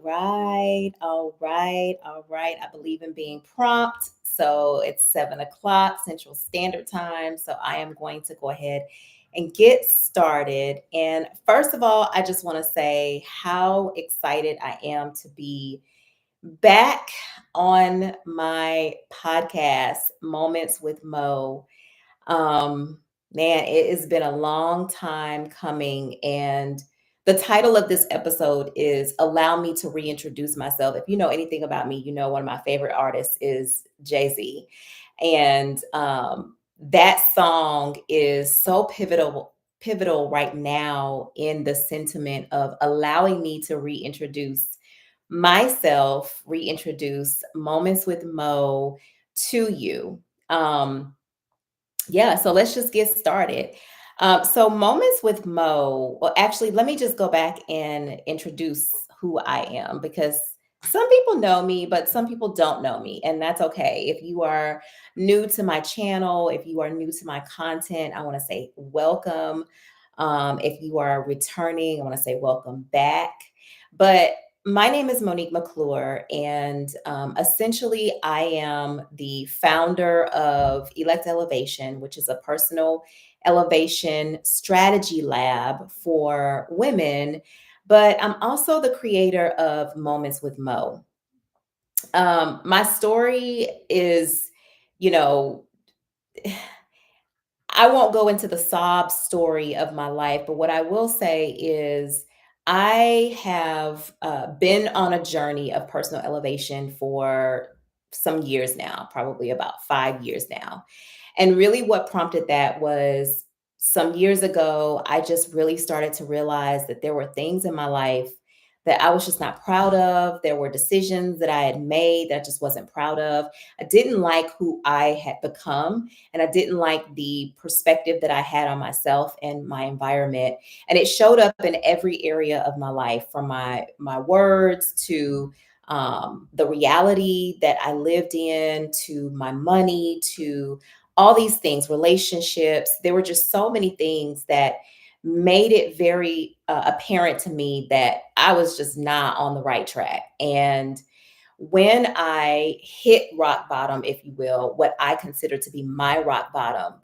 right. All right. All right. I believe in being prompt. So it's 7 o'clock Central Standard Time. So I am going to go ahead and get started. And first of all, I just want to say how excited I am to be back on my podcast, Moments with Mo. Um, Man, it has been a long time coming. And the title of this episode is Allow Me to Reintroduce Myself. If you know anything about me, you know one of my favorite artists is Jay-Z. And that song is so pivotal right now in the sentiment of allowing me to reintroduce myself, reintroduce Moments with Mo to you. Um, yeah, so let's just get started. So, Moments with Mo, well, actually, let me just go back and introduce who I am because some people know me, but some people don't know me, and that's okay. If you are new to my channel, if you are new to my content, I want to say welcome. If you are returning, I want to say welcome back. But my name is Monique McClure, and essentially, I am the founder of Elect Elevation, which is a personal elevation strategy lab for women. But I'm also the creator of Moments with Mo. My story is, you know, I won't go into the sob story of my life, but what I will say is I have been on a journey of personal elevation for some years now, probably about 5 years now. And really, what prompted that was some years ago, I just really started to realize that there were things in my life that I was just not proud of. There were decisions that I had made that I just wasn't proud of. I didn't like who I had become, and I didn't like the perspective that I had on myself and my environment. And it showed up in every area of my life, from my words to the reality that I lived in, to my money, to all these things, relationships. There were just so many things that made it very apparent to me that I was just not on the right track. And when I hit rock bottom, if you will, what I consider to be my rock bottom,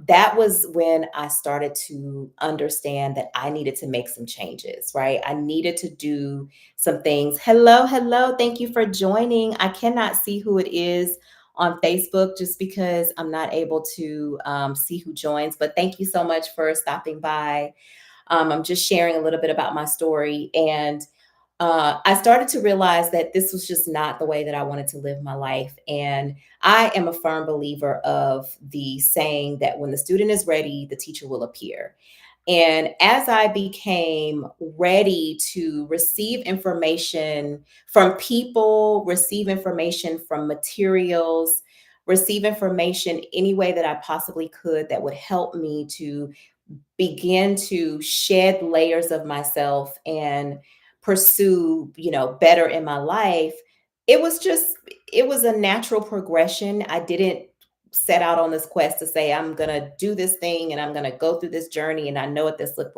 that was when I started to understand that I needed to make some changes, right? I needed to do some things. Hello, hello. Thank you for joining. I cannot see who it is on Facebook just because I'm not able to see who joins, but thank you so much for stopping by. I'm just sharing a little bit about my story. And I started to realize that this was just not the way that I wanted to live my life. And I am a firm believer of the saying that when the student is ready, the teacher will appear. And as I became ready to receive information from people, receive information from materials, receive information any way that I possibly could that would help me to begin to shed layers of myself and pursue, better in my life, it was just it was a natural progression. I didn't set out on this quest to say I'm going to do this thing and I'm going to go through this journey and I know what this looks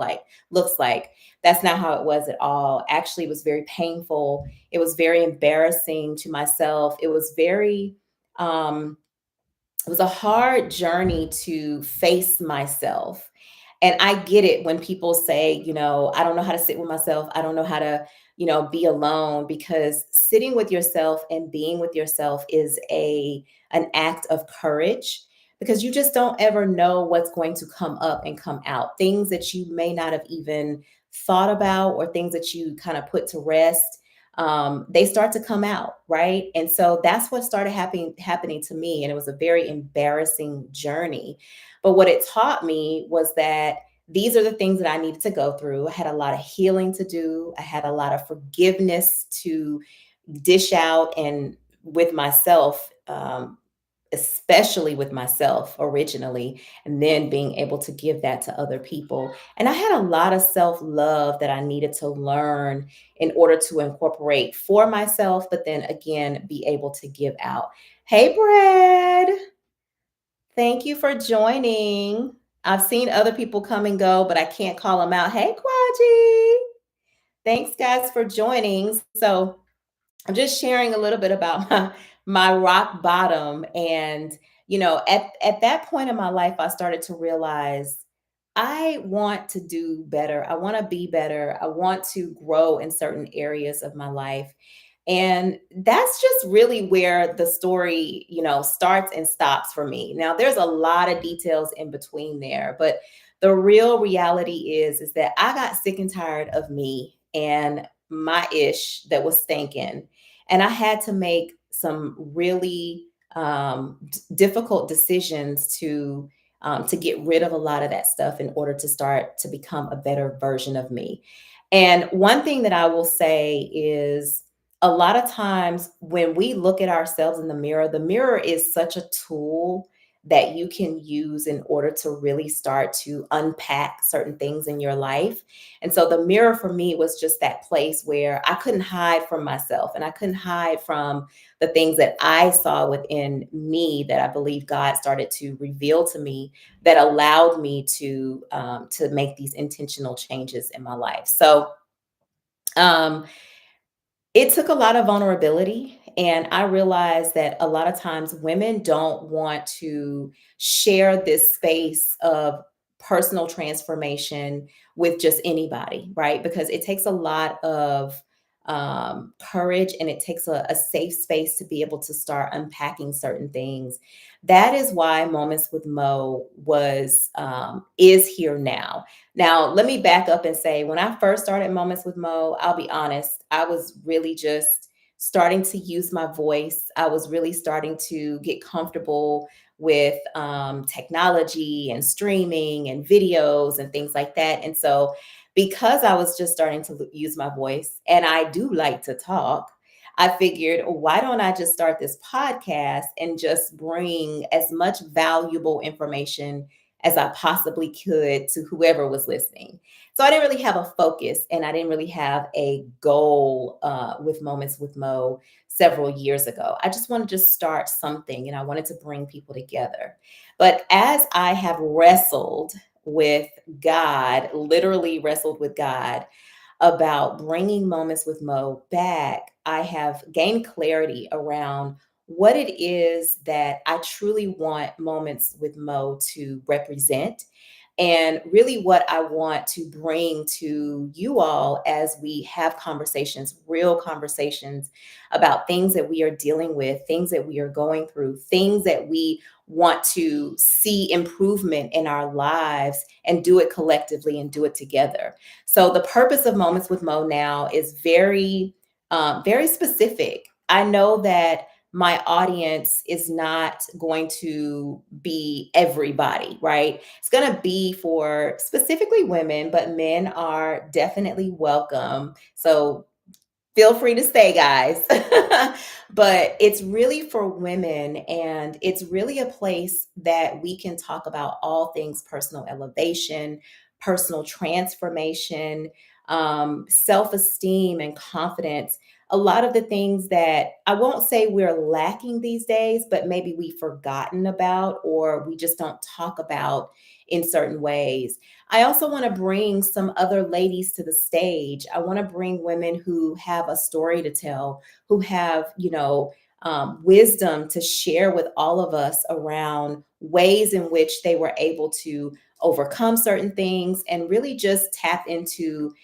like. That's not how it was at all. Actually, it was very painful. It was very embarrassing to myself. Um it was a hard journey to face myself. And I get it when people say, I don't know how to sit with myself. I don't know how to, be alone, because sitting with yourself and being with yourself is an act of courage, because you just don't ever know what's going to come up and come out. Things that you may not have even thought about, or things that you kind of put to rest, they start to come out, right? And so that's what started happening to me, and it was a very embarrassing journey. But what it taught me was that these are the things that I needed to go through. I had a lot of healing to do. I had a lot of forgiveness to dish out, and with myself, especially with myself originally, and then being able to give that to other people. And I had a lot of self love that I needed to learn in order to incorporate for myself, but then again, be able to give out. Hey, Brad, thank you for joining. I've seen other people come and go, but I can't call them out. Hey, Kwaji. Thanks, guys, for joining. So, I'm just sharing a little bit about my rock bottom. And, at that point in my life, I started to realize I want to do better. I want to be better. I want to grow in certain areas of my life. And that's just really where the story, starts and stops for me. Now, there's a lot of details in between there, but the real reality is that I got sick and tired of me and my ish that was stinking, and I had to make some really difficult decisions to get rid of a lot of that stuff in order to start to become a better version of me. And one thing that I will say is, a lot of times when we look at ourselves in the mirror is such a tool that you can use in order to really start to unpack certain things in your life. And so the mirror for me was just that place where I couldn't hide from myself and I couldn't hide from the things that I saw within me that I believe God started to reveal to me that allowed me to make these intentional changes in my life. So um, it took a lot of vulnerability. And I realized that a lot of times women don't want to share this space of personal transformation with just anybody, right? Because it takes a lot of courage, and it takes a safe space to be able to start unpacking certain things. That is why Moments with Mo is here now. Now, let me back up and say, when I first started Moments with Mo, I'll be honest, I was really just starting to use my voice. I was really starting to get comfortable with technology and streaming and videos and things like that. And so, because I was just starting to use my voice and I do like to talk, I figured, why don't I just start this podcast and just bring as much valuable information as I possibly could to whoever was listening. So I didn't really have a focus and I didn't really have a goal with Moments with Mo several years ago. I just wanted to start something and I wanted to bring people together. But as I have wrestled with God, literally wrestled with God, about bringing Moments with Mo back, I have gained clarity around what it is that I truly want Moments with Mo to represent, and really what I want to bring to you all as we have conversations, real conversations about things that we are dealing with, things that we are going through, things that we want to see improvement in our lives, and do it collectively and do it together. So the purpose of Moments with Mo now is very specific. I know that my audience is not going to be everybody, right? It's going to be for specifically women, but men are definitely welcome. So feel free to stay, guys. But it's really for women, and it's really a place that we can talk about all things personal elevation, personal transformation, self esteem, and confidence. A lot of the things that I won't say we're lacking these days, but maybe we've forgotten about or we just don't talk about in certain ways. I also want to bring some other ladies to the stage. I want to bring women who have a story to tell, who have, wisdom to share with all of us around ways in which they were able to overcome certain things and really just tap into,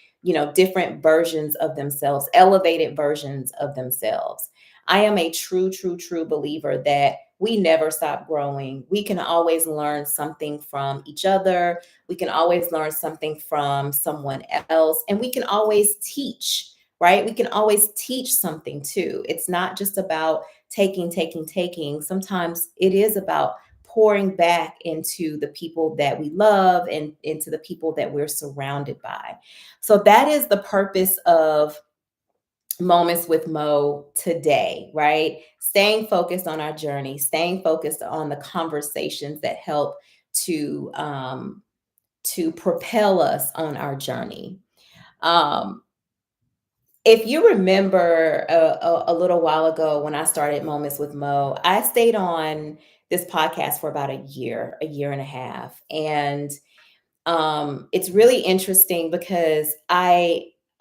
different versions of themselves, elevated versions of themselves. I am a true, true, true believer that we never stop growing. We can always learn something from each other. We can always learn something from someone else, and we can always teach, right? We can always teach something too. It's not just about taking, taking, taking. Sometimes it is about pouring back into the people that we love and into the people that we're surrounded by. So that is the purpose of Moments with Mo today, right? Staying focused on our journey, staying focused on the conversations that help to to propel us on our journey. Um, if you remember a little while ago when I started Moments with Mo, I stayed on this podcast for about a year and a half, and it's really interesting because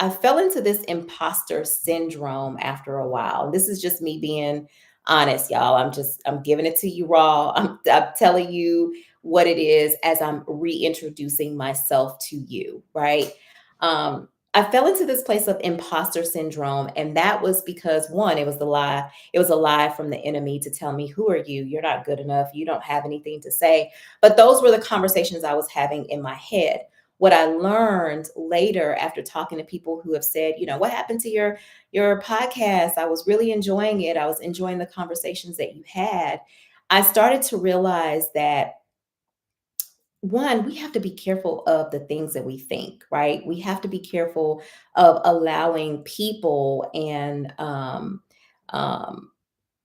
I fell into this imposter syndrome after a while. This is just me being honest, y'all. I'm giving it to you raw. I'm telling you what it is as I'm reintroducing myself to you, right? I fell into this place of imposter syndrome, and that was because one, it was the lie. It was a lie from the enemy to tell me, "Who are you? You're not good enough. You don't have anything to say." But those were the conversations I was having in my head. What I learned later after talking to people who have said, "What happened to your podcast? I was really enjoying it. I was enjoying the conversations that you had." I started to realize that one, we have to be careful of the things that we think, right? We have to be careful of allowing people and um,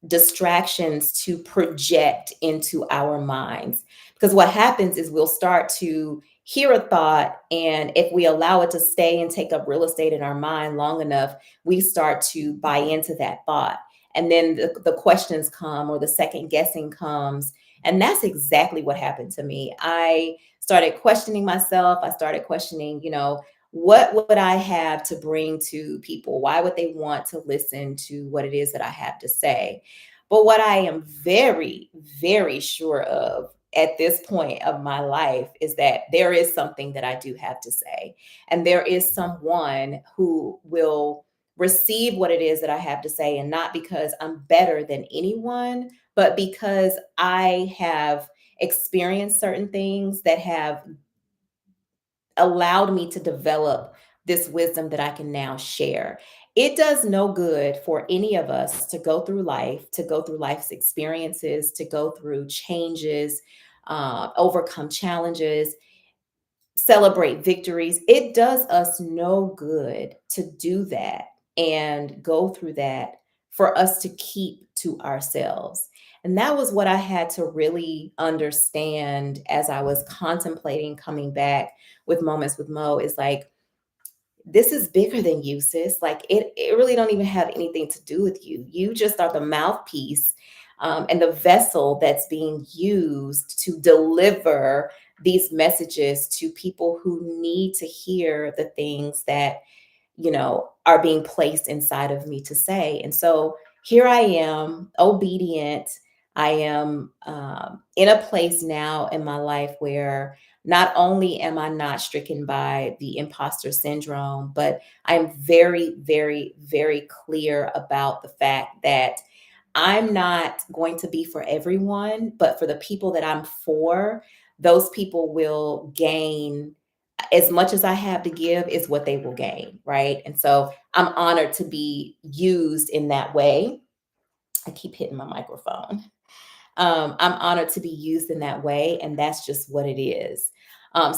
distractions to project into our minds. Because what happens is we'll start to hear a thought, and if we allow it to stay and take up real estate in our mind long enough, we start to buy into that thought. And then the questions come, or the second guessing comes. And that's exactly what happened to me. I started questioning myself. I started questioning, what would I have to bring to people? Why would they want to listen to what it is that I have to say? But what I am very, very sure of at this point of my life is that there is something that I do have to say. And there is someone who will receive what it is that I have to say. And not because I'm better than anyone, but because I have experienced certain things that have allowed me to develop this wisdom that I can now share. It does no good for any of us to go through life, to go through life's experiences, to go through changes, overcome challenges, celebrate victories. It does us no good to do that and go through that for us to keep to ourselves. And that was what I had to really understand as I was contemplating coming back with Moments with Mo, is like, this is bigger than you, sis. Like, it really don't even have anything to do with you. You just are the mouthpiece, and the vessel that's being used to deliver these messages to people who need to hear the things that are being placed inside of me to say. And so here I am, obedient. I am in a place now in my life where not only am I not stricken by the imposter syndrome, but I'm very, very, very clear about the fact that I'm not going to be for everyone, but for the people that I'm for, those people will gain as much as I have to give is what they will gain, right? And so I'm honored to be used in that way. I keep hitting my microphone. I'm honored to be used in that way, and that's just what it is.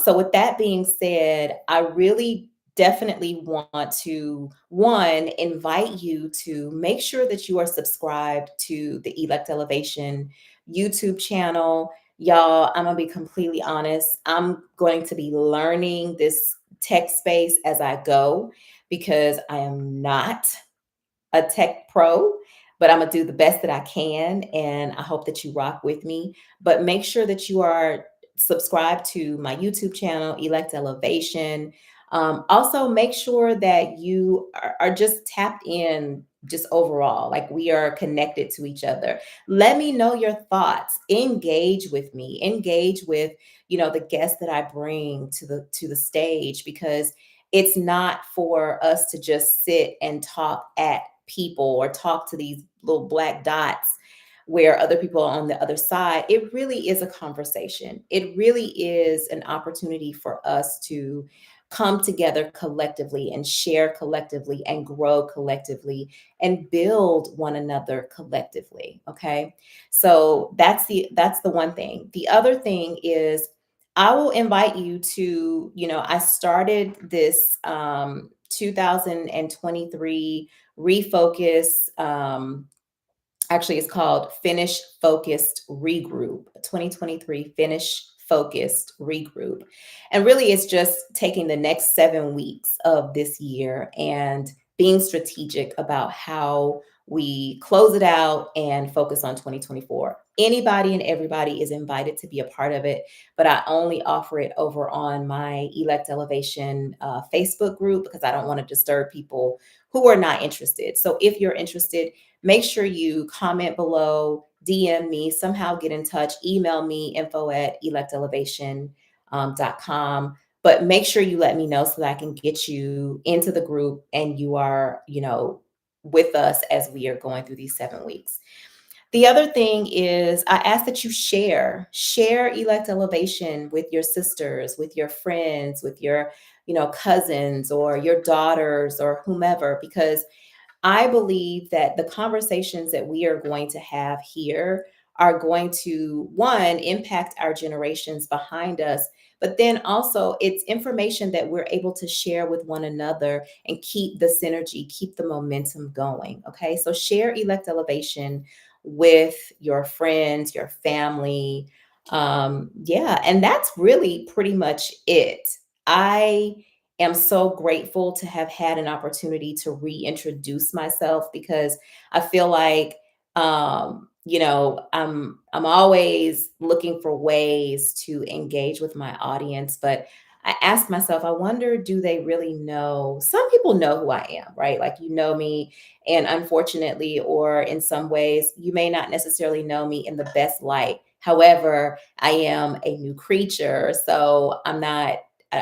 So, with that being said, I really definitely want to one invite you to make sure that you are subscribed to the Elect Elevation YouTube channel. Y'all, I'm gonna be completely honest. I'm going to be learning this tech space as I go because I am not a tech pro, but I'm gonna do the best that I can, and I hope that you rock with me. But make sure that you are subscribed to my YouTube channel, Elect Elevation. Also, make sure that you are just tapped in, just overall, like we are connected to each other. Let me know your thoughts. Engage with me. Engage with the guests that I bring to the stage, because it's not for us to just sit and talk at people or talk to these little black dots where other people are on the other side. It really is a conversation. It really is an opportunity for us to come together collectively and share collectively and grow collectively and build one another collectively. Okay. So that's the one thing. The other thing is, I will invite you to, I started this 2023 refocus. Actually, it's called Finish Focused Regroup, 2023 Finish Focused Regroup. And really, it's just taking the next 7 weeks of this year and being strategic about how we close it out and focus on 2024. Anybody and everybody is invited to be a part of it, but I only offer it over on my Elect Elevation Facebook group because I don't want to disturb people who are not interested. So if you're interested, make sure you comment below, DM me, somehow get in touch, email me info@electelevation.com. But make sure you let me know so that I can get you into the group and you are, with us as we are going through these 7 weeks. The other thing is I ask that you share Elect Elevation with your sisters, with your friends, with your, cousins or your daughters or whomever, because I believe that the conversations that we are going to have here are going to, one, impact our generations behind us, but then also it's information that we're able to share with one another and keep the synergy, keep the momentum going. Okay. So share Elect Elevation with your friends, your family. Yeah. And that's really pretty much it. I am so grateful to have had an opportunity to reintroduce myself because I feel like I'm always looking for ways to engage with my audience, but I ask myself, I wonder, do they really know? Some people know who I am, right? Like you know me, and unfortunately, or in some ways, you may not necessarily know me in the best light. However, I am a new creature, so I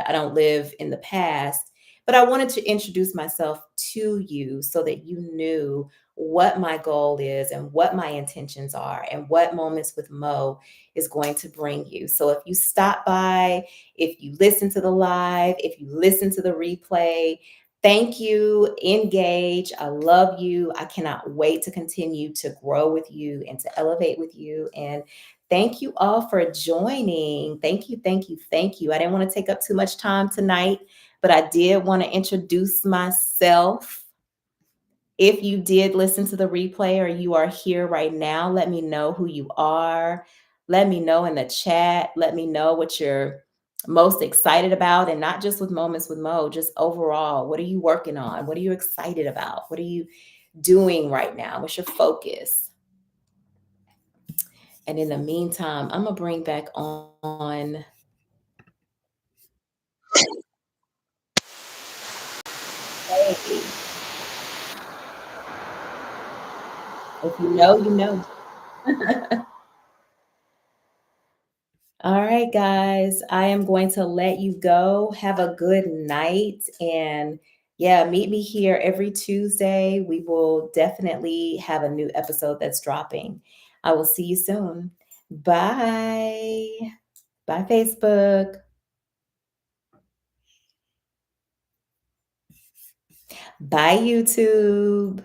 don't live in the past, but I wanted to introduce myself to you so that you knew what my goal is and what my intentions are and what Moments with Mo is going to bring you. So if you stop by, if you listen to the live, if you listen to the replay, thank you, engage. I love you. I cannot wait to continue to grow with you and to elevate with you. And thank you all for joining. Thank you, thank you, thank you. I didn't want to take up too much time tonight, but I did want to introduce myself. If you did listen to the replay or you are here right now, let me know who you are. Let me know in the chat. Let me know what you're most excited about, and not just with Moments with Mo, just overall. What are you working on? What are you excited about? What are you doing right now? What's your focus? And in the meantime, I'm going to bring back on. Hey, if you know, you know. All right, guys, I am going to let you go. Have a good night. And yeah, meet me here every Tuesday. We will definitely have a new episode that's dropping. I will see you soon. Bye. Bye, Facebook. Bye, YouTube.